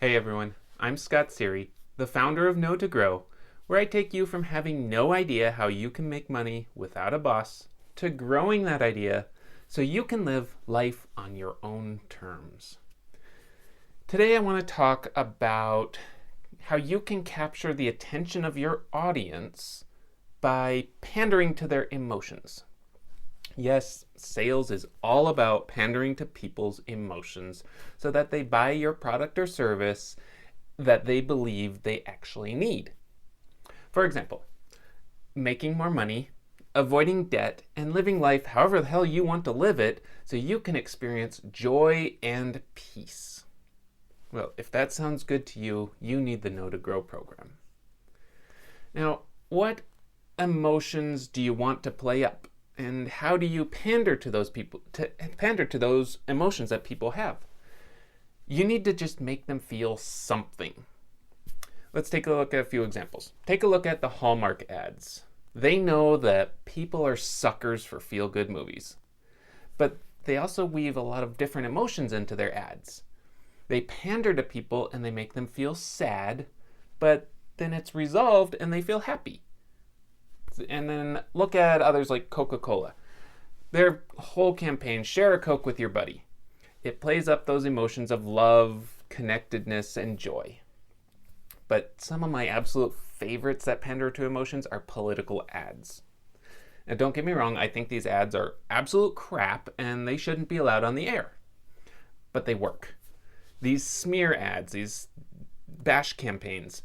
Hey everyone, I'm Scott Sery, the founder of Know to Grow, where I take you from having no idea how you can make money without a boss to growing that idea so you can live life on your own terms. Today I want to talk about how you can capture the attention of your audience by pandering to their emotions. Yes, sales is all about pandering to people's emotions so that they buy your product or service that they believe they actually need. For example, making more money, avoiding debt, and living life however the hell you want to live it so you can experience joy and peace. Well, if that sounds good to you, you need the Know to Grow program. Now, what emotions do you want to play up? And how do you pander to those emotions that people have? You need to just make them feel something. Let's take a look at a few examples. Take a look at the Hallmark ads. They know that people are suckers for feel-good movies, but they also weave a lot of different emotions into their ads. They pander to people and they make them feel sad, but then it's resolved and they feel happy. And then look at others like Coca-Cola. Their whole campaign, share a Coke with your buddy. It plays up those emotions of love, connectedness, and joy. But some of my absolute favorites that pander to emotions are political ads. Now don't get me wrong, I think these ads are absolute crap and they shouldn't be allowed on the air. But they work. These smear ads, these bash campaigns,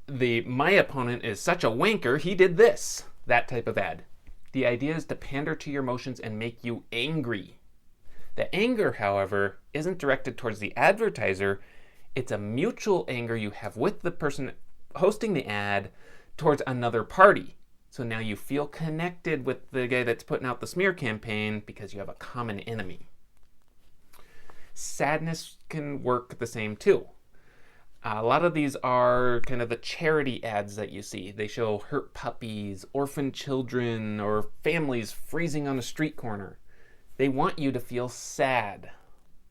my opponent is such a wanker, he did this, that type of ad. The idea is to pander to your emotions and make you angry. The anger, however, isn't directed towards the advertiser. It's a mutual anger you have with the person hosting the ad towards another party. So now you feel connected with the guy that's putting out the smear campaign because you have a common enemy. Sadness can work the same too. A lot of these are kind of the charity ads that you see. They show hurt puppies, orphan children, or families freezing on a street corner. They want you to feel sad,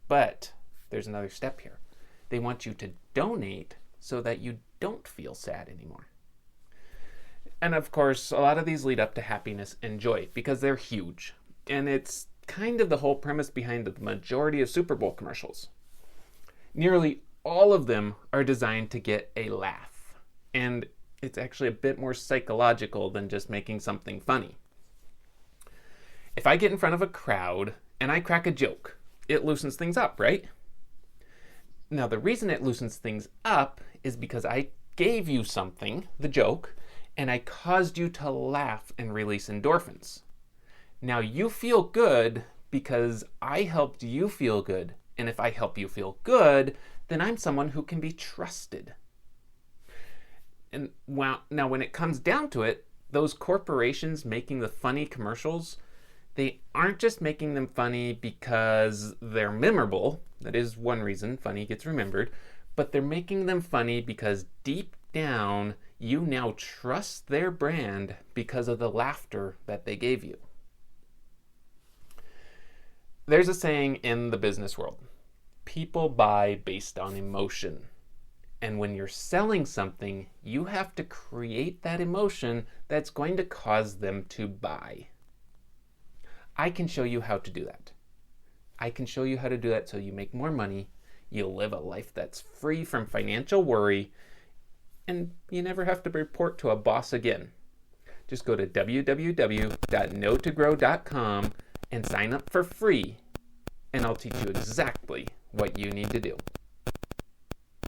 but there's another step here. They want you to donate so that you don't feel sad anymore. And of course, a lot of these lead up to happiness and joy because they're huge. And it's kind of the whole premise behind the majority of Super Bowl commercials. Nearly all of them are designed to get a laugh. And it's actually a bit more psychological than just making something funny. If I get in front of a crowd and I crack a joke, it loosens things up, right? Now, the reason it loosens things up is because I gave you something, the joke, and I caused you to laugh and release endorphins. Now, you feel good because I helped you feel good. And if I help you feel good, then I'm someone who can be trusted. And now when it comes down to it, those corporations making the funny commercials, they aren't just making them funny because they're memorable. That is one reason funny gets remembered. But they're making them funny because deep down, you now trust their brand because of the laughter that they gave you. There's a saying in the business world. People buy based on emotion. And when you're selling something, you have to create that emotion that's going to cause them to buy. I can show you how to do that. I can show you how to do that so you make more money, you'll live a life that's free from financial worry, and you never have to report to a boss again. Just go to www.knowtogrow.com and sign up for free, and I'll teach you exactly what you need to do.